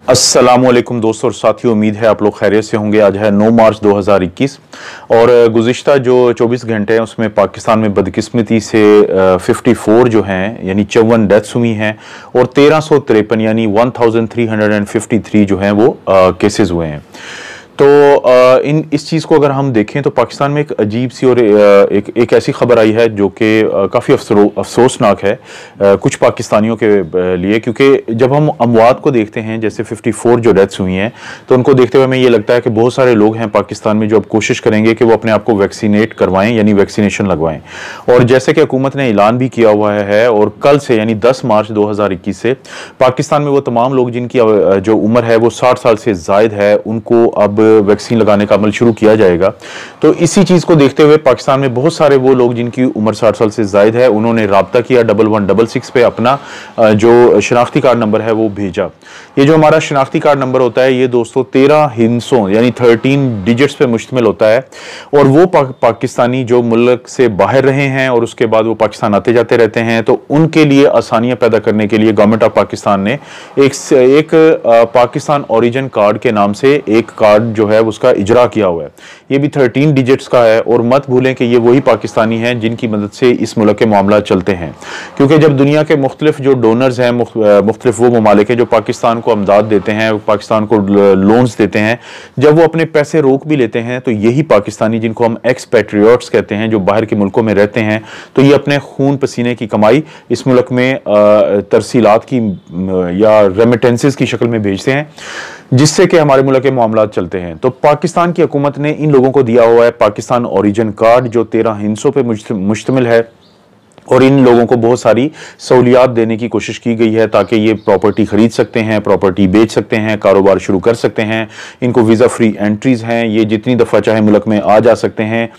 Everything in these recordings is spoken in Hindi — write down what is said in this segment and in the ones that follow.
अस्सलामुअलैकुम दोस्तों और साथियों, उम्मीद है आप लोग खैरियत से होंगे। आज है 9 मार्च 2021 और गुज़िश्ता जो 24 घंटे हैं उसमें पाकिस्तान में बदकिस्मती से 54 जो हैं यानी 54 डेथ्स हुई हैं और 1353 यानी 1353 जो हैं वो केसेस हुए हैं। तो इस चीज़ को अगर हम देखें तो पाकिस्तान में एक अजीब सी और एक ऐसी खबर आई है जो कि काफ़ी अफसोसनाक है कुछ पाकिस्तानियों के लिए, क्योंकि जब हम अमवात को देखते हैं जैसे 54 जो डेथ्स हुई हैं तो उनको देखते हुए हमें ये लगता है कि बहुत सारे लोग हैं पाकिस्तान में जो अब कोशिश करेंगे कि वो अपने आप को वैक्सीनेट करवाएं यानी वैक्सीनेशन लगवाएं। और जैसे कि हुकूमत ने ऐलान भी किया हुआ है और कल से यानी 10 मार्च 2021 से पाकिस्तान में वो तमाम लोग जिनकी जो उम्र है वो 60 साल से ज़ायद है उनको अब वैक्सीन लगाने का अमल शुरू किया जाएगा। तो इसी चीज को देखते हुए पाकिस्तान में बहुत सारे वो लोग जिनकी उम्र 60 साल से जायद है उन्होंने राब्ता किया 1166 पे, अपना जो शनाख्ती कार्ड नंबर है वो भेजा। ये जो हमारा शनाख्ती कार्ड नंबर होता है ये दोस्तों 13 हिंसों यानी 13 डिजिट्स पे मुश्तमिल होता है और वो पाकिस्तानी जो मुल्क से बाहर रहे हैं और उसके बाद वो पाकिस्तान आते जाते रहते हैं तो उनके लिए आसानियां पैदा करने के लिए गवर्नमेंट ऑफ पाकिस्तान ने एक पाकिस्तान ओरिजिन कार्ड के नाम से एक कार्ड जो है उसका इजरा किया हुआ है। ये भी 13 डिजिट्स का है और मत भूलें कि ये वही पाकिस्तानी हैं जिनकी मदद से इस मुल्क के मामला चलते हैं, क्योंकि जब दुनिया के मुख्तलिफ जो डोनर्स हैं मुख्तलिफ वो ममालिक हैं जो पाकिस्तान को अमदाद देते हैं, पाकिस्तान को लोन्स देते हैं, जब वो अपने पैसे रोक भी लेते हैं तो यही पाकिस्तानी जिनको हम एक्सपैट्रियोट्स कहते हैं जो बाहर के मुल्कों में रहते हैं तो ये अपने खून पसीने की कमाई इस मुल्क में तरसीलात की या रेमिटेंसेस की शक्ल में भेजते हैं जिससे कि हमारे मुल्क के मामला चलते हैं। तो पाकिस्तान की हुकूमत ने इन लोगों को दिया हुआ है पाकिस्तान ओरिजिन कार्ड जो 13 हिंसों पे मुश्तमिल है और इन लोगों को बहुत सारी सहूलियात देने की कोशिश की गई है ताकि ये प्रॉपर्टी खरीद सकते हैं, प्रॉपर्टी बेच सकते हैं, कारोबार शुरू कर सकते हैं, इनको वीज़ा फ्री एंट्रीज हैं, ये जितनी दफ़ा चाहे मुल्क में आ जा सकते हैं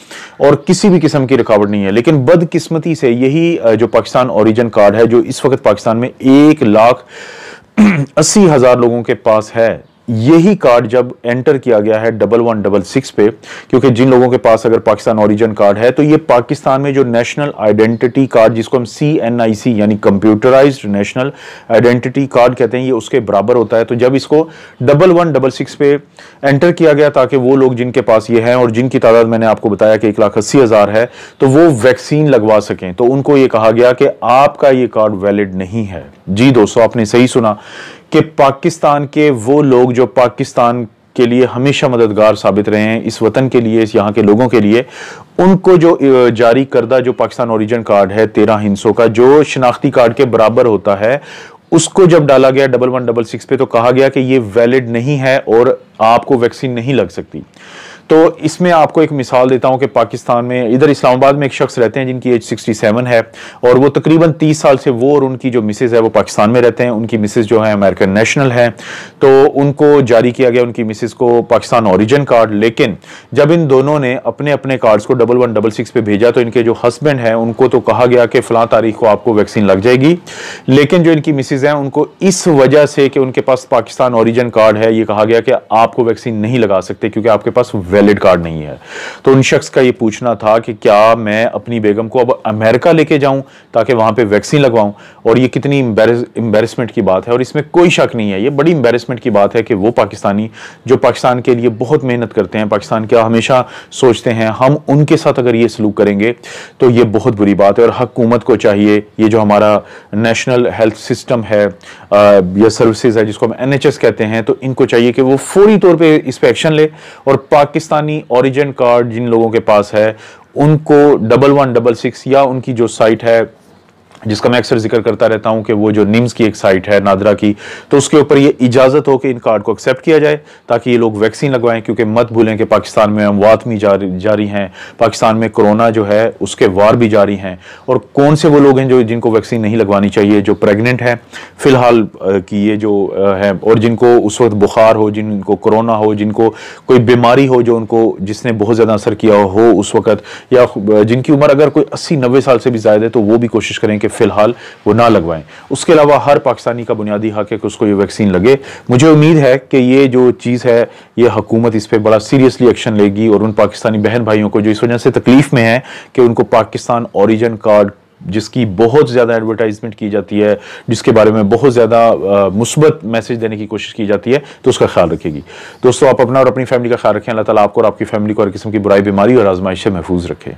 और किसी भी किस्म की रुकावट नहीं है। लेकिन बदकिस्मती से यही जो पाकिस्तान ओरिजिन कार्ड है जो इस वक्त पाकिस्तान में 1,80,000 लोगों के पास है, यही कार्ड जब एंटर किया गया है 1166 पे, क्योंकि जिन लोगों के पास अगर पाकिस्तान ओरिजिन कार्ड है तो ये पाकिस्तान में जो नेशनल आइडेंटिटी कार्ड जिसको हम CNIC यानी कंप्यूटराइज्ड नेशनल आइडेंटिटी कार्ड कहते हैं ये उसके बराबर होता है। तो जब इसको 1166 पे एंटर किया गया ताकि वो लोग जिनके पास ये हैं और जिनकी तादाद मैंने आपको बताया कि 1,80,000 है तो वो वैक्सीन लगवा सकें, तो उनको ये कहा गया कि आपका ये कार्ड वैलिड नहीं है। जी दोस्तों, आपने सही सुना कि पाकिस्तान के वो लोग जो पाकिस्तान के लिए हमेशा मददगार साबित रहे हैं, इस वतन के लिए, इस यहाँ के लोगों के लिए, उनको जो जारी करदा जो पाकिस्तान ओरिजिन कार्ड है 13 हिंसों का जो शनाख्ती कार्ड के बराबर होता है उसको जब डाला गया 1166 पे तो कहा गया कि ये वैलिड नहीं है और आपको वैक्सीन नहीं लग सकती। तो इसमें आपको एक मिसाल देता हूं कि पाकिस्तान में इधर इस्लामाबाद में एक शख्स रहते हैं जिनकी एज 67 है और वो तकरीबन 30 साल से वो और उनकी जो मिसेज है वो पाकिस्तान में रहते हैं। उनकी मिसेज जो है अमेरिकन नेशनल है, तो उनको जारी किया गया उनकी मिसेज को पाकिस्तान ओरिजिन कार्ड। लेकिन जब इन दोनों ने अपने अपने कार्ड्स को 1166 पे भेजा तो इनके जो हस्बैंड हैं उनको तो कहा गया कि फलां तारीख को आपको वैक्सीन लग जाएगी, लेकिन जो इनकी मिसेज है उनको इस वजह से कि उनके पास पाकिस्तान ओरिजिन कार्ड है ये कहा गया कि आपको वैक्सीन नहीं लगा सकते क्योंकि आपके पास वैलिड कार्ड नहीं है। तो उन शख्स का ये पूछना था कि क्या मैं अपनी बेगम को अब अमेरिका लेके जाऊं ताकि वहां पे वैक्सीन लगवाऊं, और ये कितनी एम्बैरेसमेंट की बात है और इसमें कोई शक नहीं है, ये बड़ी एम्बैरेसमेंट की बात है कि वो पाकिस्तानी जो पाकिस्तान के लिए बहुत मेहनत करते हैं, पाकिस्तान का हमेशा सोचते हैं, हम उनके साथ अगर ये सलूक करेंगे तो ये बहुत बुरी बात है। और हुकूमत को चाहिए ये जो हमारा नेशनल हेल्थ सिस्टम है या सर्विसेज है जिसको हम NHS कहते हैं, तो इनको चाहिए कि वो फौरी तौर पे इस पे एक्शन ले और पाकिस्तानी ओरिजिन कार्ड जिन लोगों के पास है उनको 1166 या उनकी जो साइट है जिसका मैं अक्सर जिक्र करता रहता हूं कि वो जो निम्स की एक साइट है नादरा की, तो उसके ऊपर ये इजाजत हो कि इन कार्ड को एक्सेप्ट किया जाए ताकि ये लोग वैक्सीन लगवाएं। क्योंकि मत भूलें कि पाकिस्तान में अमवात भी जारी हैं, पाकिस्तान में कोरोना जो है उसके वार भी जारी हैं। और कौन से वो लोग हैं जो जिनको वैक्सीन नहीं लगवानी चाहिए? जो प्रेग्नेंट है फिलहाल की ये जो है, और जिनको उस वक्त बुखार हो, जिनको कोरोना हो, जिनको कोई बीमारी हो जो उनको जिसने बहुत ज़्यादा असर किया हो उस वक्त, या जिनकी उम्र अगर कोई 80-90 साल से भी ज़्यादा है तो वो भी कोशिश करें कि फिलहाल वो ना लगवाएं। उसके अलावा हर पाकिस्तानी का बुनियादी हक है कि उसको ये वैक्सीन लगे। मुझे उम्मीद है कि ये जो चीज़ है ये हुकूमत इस पर बड़ा सीरियसली एक्शन लेगी और उन पाकिस्तानी बहन भाइयों को जो इस वजह से तकलीफ में है कि उनको पाकिस्तान ओरिजिन कार्ड जिसकी बहुत ज़्यादा एडवर्टाइजमेंट की जाती है, जिसके बारे में बहुत ज़्यादा मुस्बत मैसेज देने की कोशिश की जाती है, तो उसका ख्याल रखेगी। दोस्तों, आप अपना और अपनी फैमिली का ख्याल रखें। अल्लाह ताला आपको और आपकी फैमिली को हर किस्म की बुराई, बीमारी और आजमाइश से महफूज रखे।